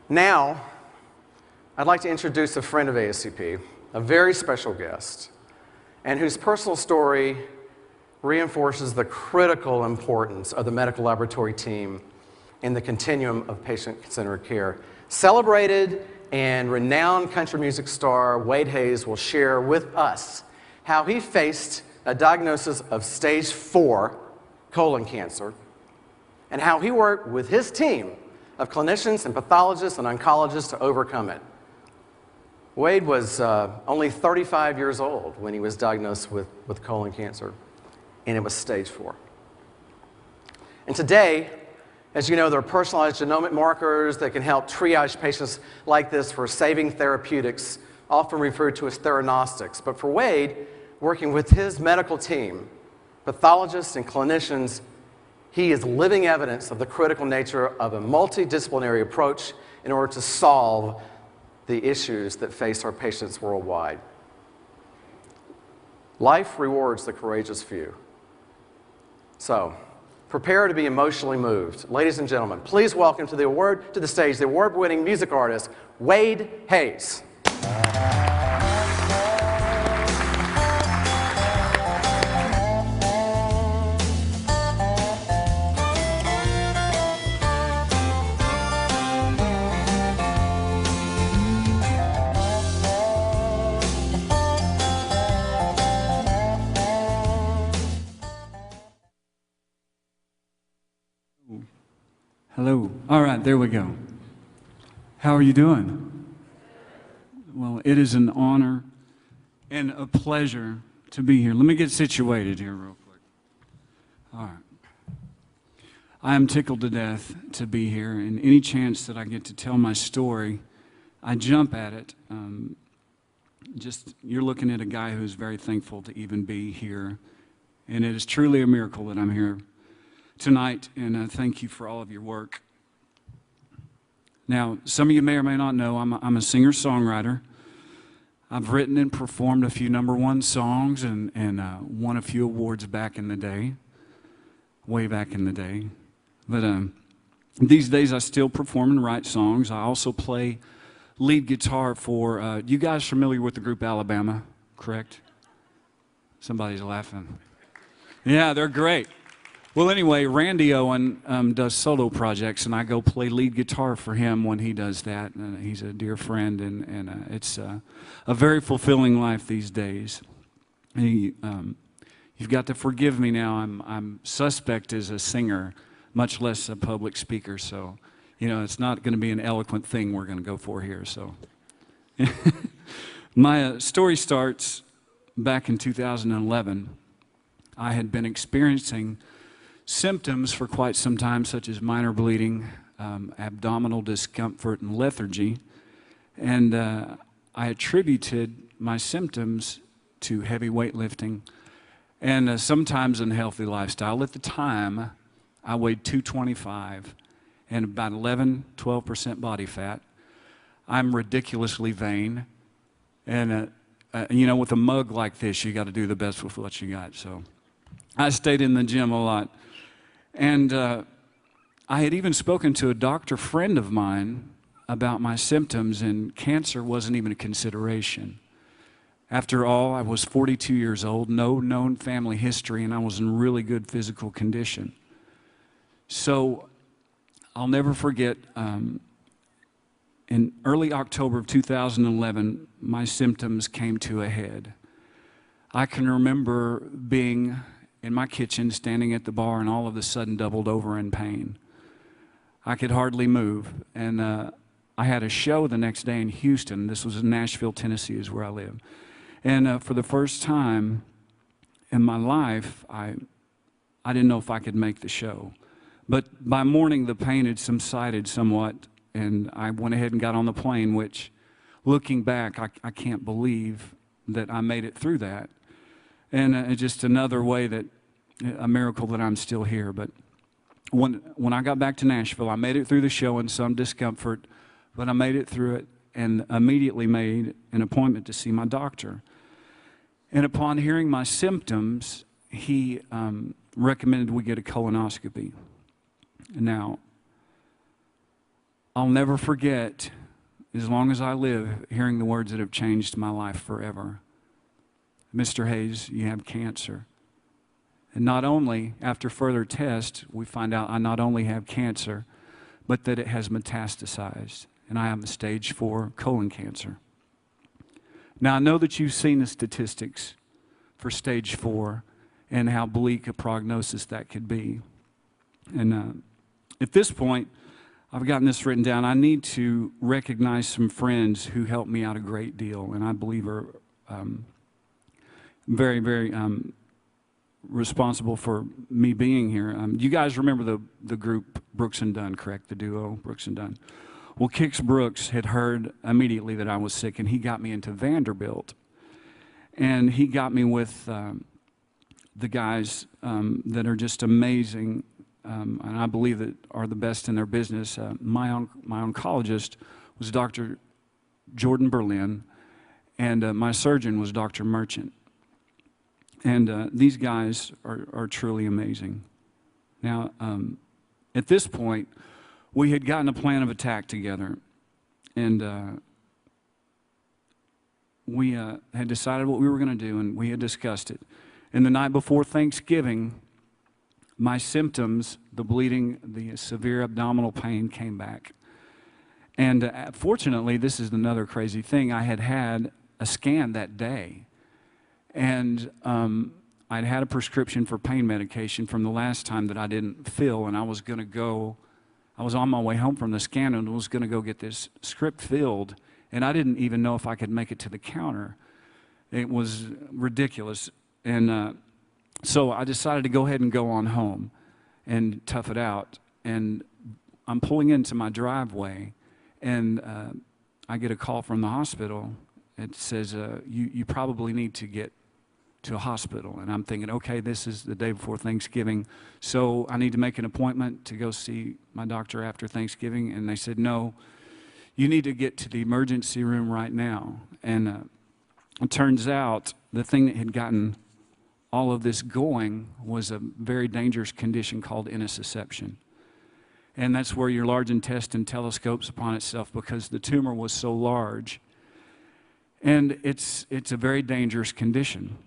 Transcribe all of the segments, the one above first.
Now, I'd like to introduce a friend of ASCP, a very special guest, and whose personal story reinforces the critical importance of the medical laboratory team in the continuum of patient-centered care. Celebrated and renowned country music star Wade Hayes will share with us how he faced a diagnosis of stage 4 colon cancer and how he worked with his team of clinicians and pathologists and oncologists to overcome it. Wade was only 35 years old when he was diagnosed with colon cancer, and it was stage 4. And today, as you know, there are personalized genomic markers that can help triage patients like this for saving therapeutics, often referred to as theranostics. But for Wade, working with his medical team, pathologists and clinicians, he is living evidence of the critical nature of a multidisciplinary approach in order to solve the issues that face our patients worldwide. Life rewards the courageous few. So, prepare to be emotionally moved. Ladies and gentlemen, please welcome to the stage the award-winning music artist, Wade Hayes. Hello. All right, there we go. How are you doing? Well, it is an honor and a pleasure to be here. Let me get situated here real quick. All right. I am tickled to death to be here, and any chance that I get to tell my story, I jump at it. You're looking at a guy who's very thankful to even be here, and it is truly a miracle that I'm here tonight, and thank you for all of your work. Now, some of you may or may not know I'm a singer-songwriter. I've written and performed a few #1 songs and won a few awards back in the day, way back in the day. But these days I still perform and write songs. I also play lead guitar for, you guys familiar with the group Alabama, correct? Somebody's laughing. Yeah, they're great. Well, anyway, Randy Owen does solo projects, and I go play lead guitar for him when he does that. He's a dear friend, and it's a very fulfilling life these days. You've got to forgive me now. I'm suspect as a singer, much less a public speaker, so you know it's not going to be an eloquent thing we're going to go for here. So, my story starts back in 2011. I had been experiencing symptoms for quite some time, such as minor bleeding, abdominal discomfort, and lethargy. And I attributed my symptoms to heavy weightlifting and sometimes unhealthy lifestyle. At the time, I weighed 225 and about 11–12% body fat. I'm ridiculously vain. And, you know, with a mug like this, you got to do the best with what you got. So I stayed in the gym a lot. And I had even spoken to a doctor friend of mine about my symptoms, and cancer wasn't even a consideration. After all, I was 42 years old, no known family history, and I was in really good physical condition. So I'll never forget, in early October of 2011, my symptoms came to a head. I can remember being in my kitchen, standing at the bar, and all of a sudden doubled over in pain. I could hardly move, and I had a show the next day in Houston. This was in Nashville, Tennessee, is where I live. And for the first time in my life, I didn't know if I could make the show. But by morning, the pain had subsided somewhat, and I went ahead and got on the plane, which, looking back, I can't believe that I made it through that. And just another way that, a miracle that I'm still here. But when I got back to Nashville, I made it through the show in some discomfort, but I made it through it and immediately made an appointment to see my doctor. And upon hearing my symptoms, he recommended we get a colonoscopy. Now, I'll never forget, as long as I live, hearing the words that have changed my life forever. Mr. Hayes, you have cancer. And not only, after further tests, we find out I not only have cancer, but that it has metastasized, and I have stage 4 colon cancer. Now, I know that you've seen the statistics for stage 4 and how bleak a prognosis that could be. And at this point, I've gotten this written down. I need to recognize some friends who helped me out a great deal, and I believe are very, very responsible for me being here. You guys remember the group Brooks and Dunn, correct? The duo Brooks and Dunn. Well, Kix Brooks had heard immediately that I was sick, and he got me into Vanderbilt. And he got me with the guys that are just amazing, and I believe that are the best in their business. My oncologist was Dr. Jordan Berlin, and my surgeon was Dr. Merchant. And these guys are truly amazing. Now, at this point, we had gotten a plan of attack together, and we had decided what we were going to do, and we had discussed it. And the night before Thanksgiving, my symptoms, the bleeding, the severe abdominal pain came back. And fortunately, this is another crazy thing, I had had a scan that day. And I'd had a prescription for pain medication from the last time that I didn't fill, and I was going to go, I was on my way home from the scan and was going to go get this script filled, and I didn't even know if I could make it to the counter. It was ridiculous. And so I decided to go ahead and go on home and tough it out. And I'm pulling into my driveway, and I get a call from the hospital. It says, you probably need to get to a hospital. And I'm thinking, okay, this is the day before Thanksgiving, so I need to make an appointment to go see my doctor after Thanksgiving. And they said, no, you need to get to the emergency room right now. And it turns out the thing that had gotten all of this going was a very dangerous condition called intussusception. And that's where your large intestine telescopes upon itself because the tumor was so large. And it's a very dangerous condition.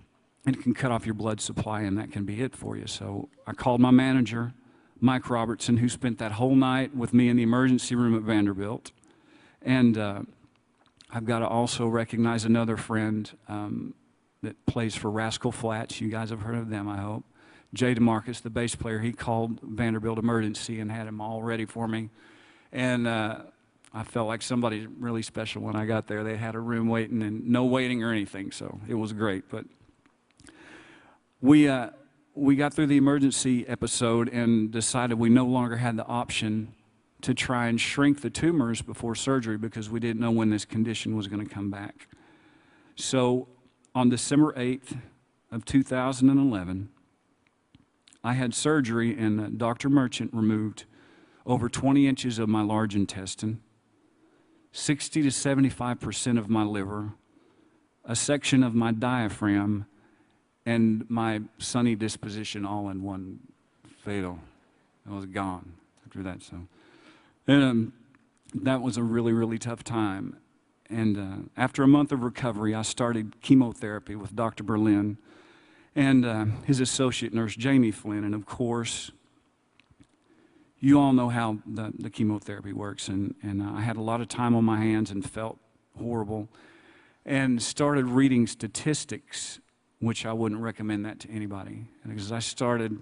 It can cut off your blood supply, and that can be it for you. So I called my manager, Mike Robertson, who spent that whole night with me in the emergency room at Vanderbilt. And I've got to also recognize another friend that plays for Rascal Flatts. You guys have heard of them, I hope. Jay DeMarcus, the bass player, he called Vanderbilt Emergency and had him all ready for me. And I felt like somebody really special when I got there. They had a room waiting and no waiting or anything, so it was great. But we got through the emergency episode and decided we no longer had the option to try and shrink the tumors before surgery because we didn't know when this condition was going to come back. So on December 8th of 2011, I had surgery, and Dr. Merchant removed over 20 inches of my large intestine, 60 to 75% of my liver, a section of my diaphragm, and my sunny disposition all in one fatal. It was gone after that. So, and that was a really, really tough time. And after a month of recovery, I started chemotherapy with Dr. Berlin and his associate nurse, Jamie Flynn. And of course, you all know how the chemotherapy works. And I had a lot of time on my hands and felt horrible and started reading statistics, which I wouldn't recommend that to anybody. Because I started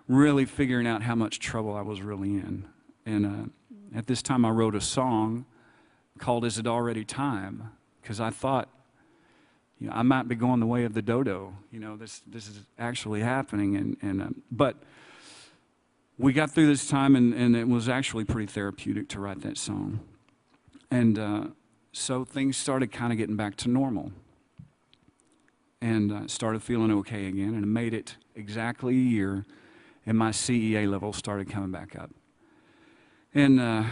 really figuring out how much trouble I was really in. And at this time, I wrote a song called Is It Already Time? Because I thought, I might be going the way of the dodo. This is actually happening. But we got through this time, and it was actually pretty therapeutic to write that song. And so things started kind of getting back to normal. And started feeling okay again, and it made it exactly a year, and my CEA level started coming back up. And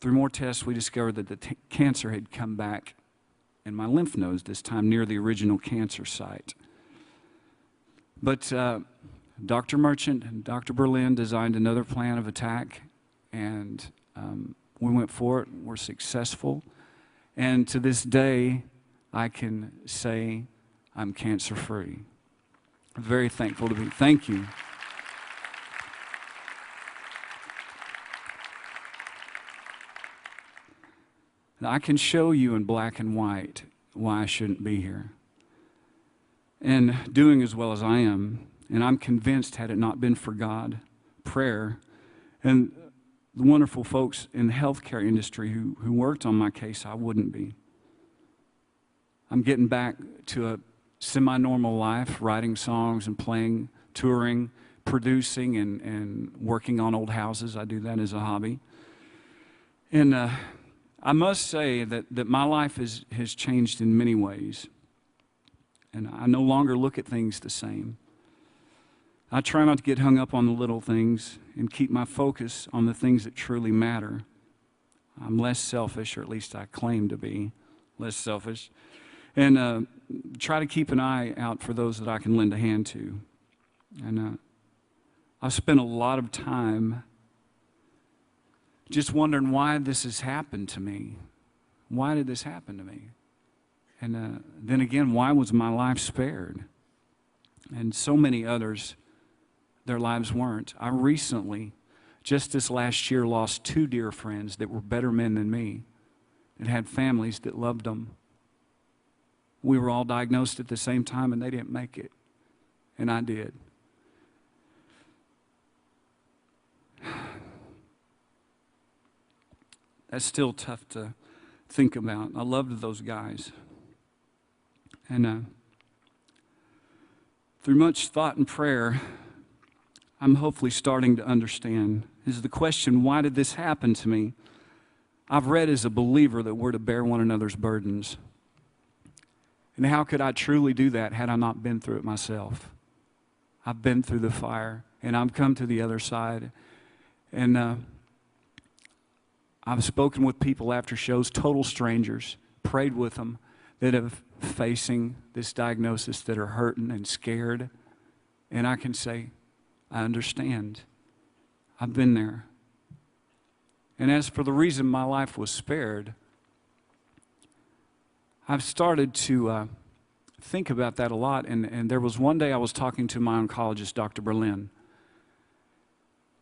through more tests, we discovered that the cancer had come back in my lymph nodes, this time near the original cancer site. But Dr. Merchant and Dr. Berlin designed another plan of attack, and we went for it, we're successful. And to this day, I can say I'm cancer-free. I'm very thankful to be. Thank you. Now, I can show you in black and white why I shouldn't be here. And doing as well as I am, and I'm convinced had it not been for God, prayer, and the wonderful folks in the healthcare industry who worked on my case, I wouldn't be. I'm getting back to a semi-normal life, writing songs and playing, touring, producing, and working on old houses. I do that as a hobby. And I must say that my life has changed in many ways. And I no longer look at things the same. I try not to get hung up on the little things and keep my focus on the things that truly matter. I'm less selfish, or at least I claim to be less selfish. And try to keep an eye out for those that I can lend a hand to. And I've spent a lot of time just wondering why this has happened to me. Why did this happen to me? And then again, why was my life spared? And so many others, their lives weren't. I recently, just this last year, lost 2 dear friends that were better men than me, that had families that loved them. We were all diagnosed at the same time, and they didn't make it, and I did. That's still tough to think about. I loved those guys. And through much thought and prayer, I'm hopefully starting to understand is the question, why did this happen to me? I've read as a believer that we're to bear one another's burdens. And how could I truly do that had I not been through it myself? I've been through the fire, and I've come to the other side. And I've spoken with people after shows, total strangers, prayed with them that are facing this diagnosis, that are hurting and scared. And I can say, I understand. I've been there. And as for the reason my life was spared, I've started to think about that a lot. And there was one day I was talking to my oncologist, Dr. Berlin.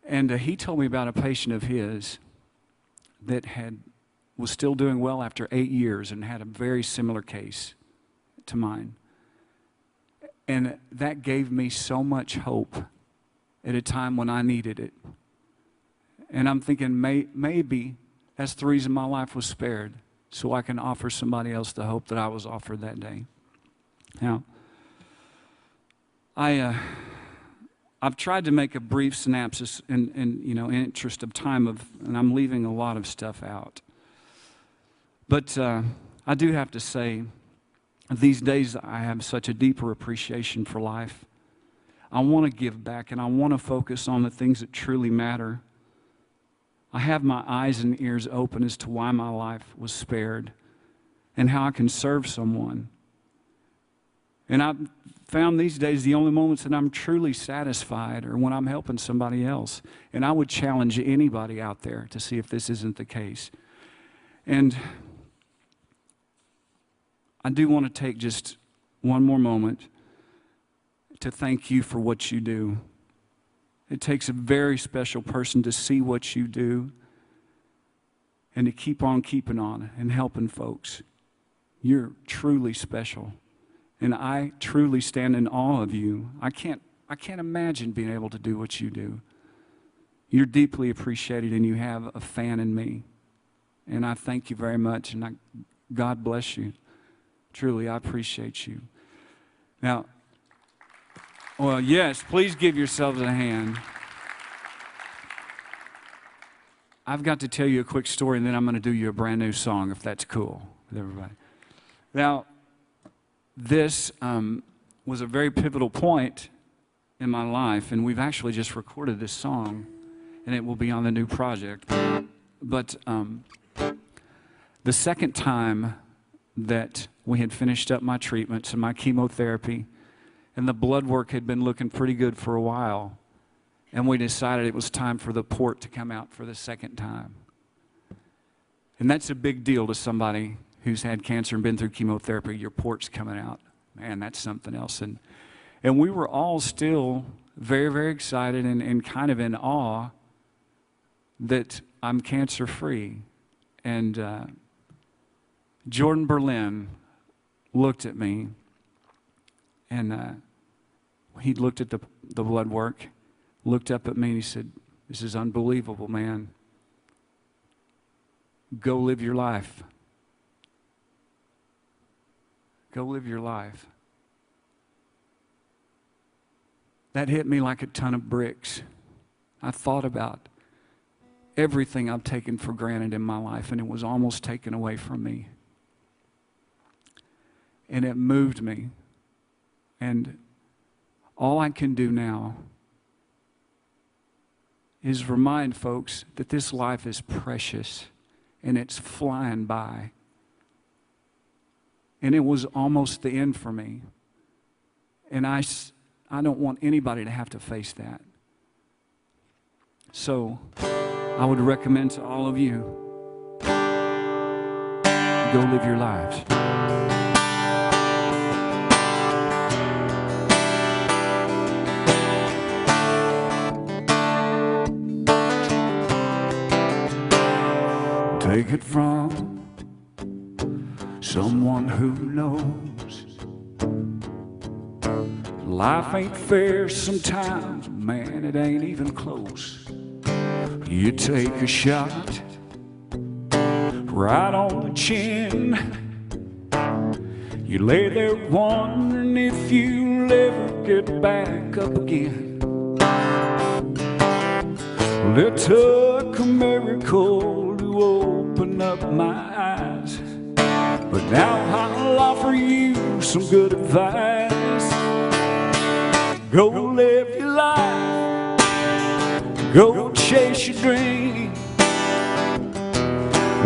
And he told me about a patient of his that was still doing well after 8 years and had a very similar case to mine. And that gave me so much hope at a time when I needed it. And I'm thinking maybe that's the reason my life was spared, so I can offer somebody else the hope that I was offered that day. Now, I've tried to make a brief synopsis in interest of time and I'm leaving a lot of stuff out. But I do have to say, these days I have such a deeper appreciation for life. I want to give back, and I want to focus on the things that truly matter. I have my eyes and ears open as to why my life was spared and how I can serve someone. And I've found these days the only moments that I'm truly satisfied are when I'm helping somebody else. And I would challenge anybody out there to see if this isn't the case. And I do want to take just one more moment to thank you for what you do. It takes a very special person to see what you do and to keep on keeping on and helping folks. You're truly special. And I truly stand in awe of you. I can't imagine being able to do what you do. You're deeply appreciated, and you have a fan in me. And I thank you very much, and God bless you. Truly, I appreciate you. Now, well, yes, please give yourselves a hand. I've got to tell you a quick story, and then I'm going to do you a brand new song, if that's cool with everybody. Now, this was a very pivotal point in my life, and we've actually just recorded this song, and it will be on the new project. But the second time that we had finished up my treatments and my chemotherapy, and the blood work had been looking pretty good for a while, and we decided it was time for the port to come out for the second time. And that's a big deal to somebody who's had cancer and been through chemotherapy. Your report's coming out. Man, that's something else. And we were all still very, very excited and kind of in awe that I'm cancer-free. And Jordan Berlin looked at me, and he looked at the blood work, looked up at me, and he said, "This is unbelievable, man. Go live your life. Go live your life." That hit me like a ton of bricks. I thought about everything I've taken for granted in my life, and it was almost taken away from me. And it moved me. And all I can do now is remind folks that this life is precious and it's flying by. And it was almost the end for me. And I don't want anybody to have to face that. So I would recommend to all of you, go live your lives. Take it from someone who knows life ain't fair sometimes, man, it ain't even close. You take a shot right on the chin. You lay there wondering if you'll ever get back up again. Well, it took a miracle to open up my eyes, but now I'll offer you some good advice. Go live your life. Go chase your dream.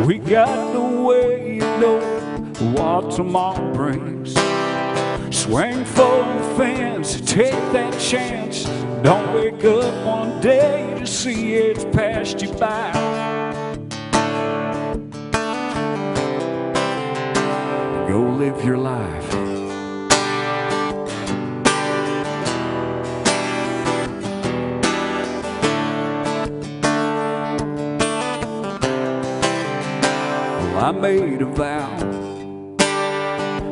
We got no way to know what tomorrow brings. Swing for the fence, take that chance. Don't wake up one day to see it's passed you by. Go live your life. I made a vow,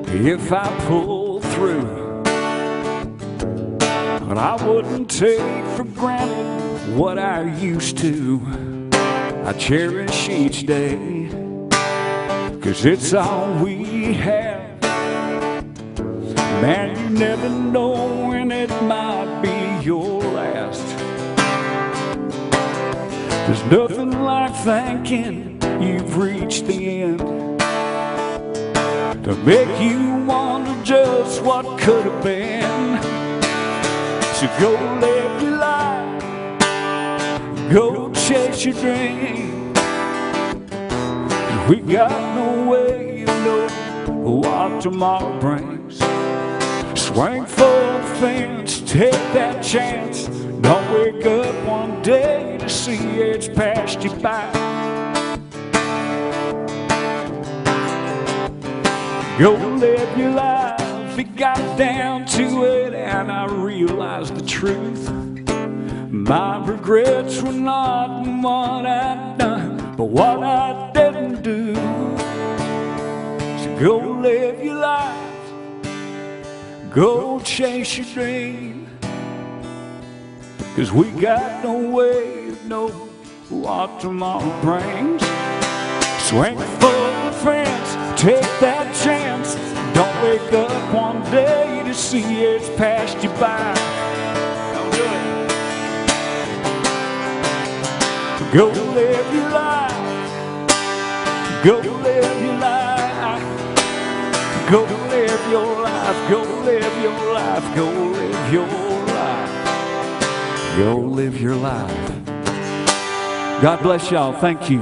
if I pull through, but I wouldn't take for granted what I used to. I cherish each day, 'cause it's all we have. Man, you never know when it might be your last. There's nothing like thinking you've reached the end to make you wonder just what could have been. So go live your life, go chase your dream. We got no way to know what tomorrow brings. Swing for the fence, take that chance. Don't wake up one day to see it's passed you by. Go live your life. It got down to it and I realized the truth. My regrets were not what I'd done, but what I didn't do. So go live your life. Go chase your dream. 'Cause we got no way to know what tomorrow brings. Swing for the fence, take that chance. Don't wake up one day to see it's passed you by. Don't do it. Go live your life. Go live your life. Go live your life. Go live your life. Go live your life. Go live your life. God bless y'all. Thank you.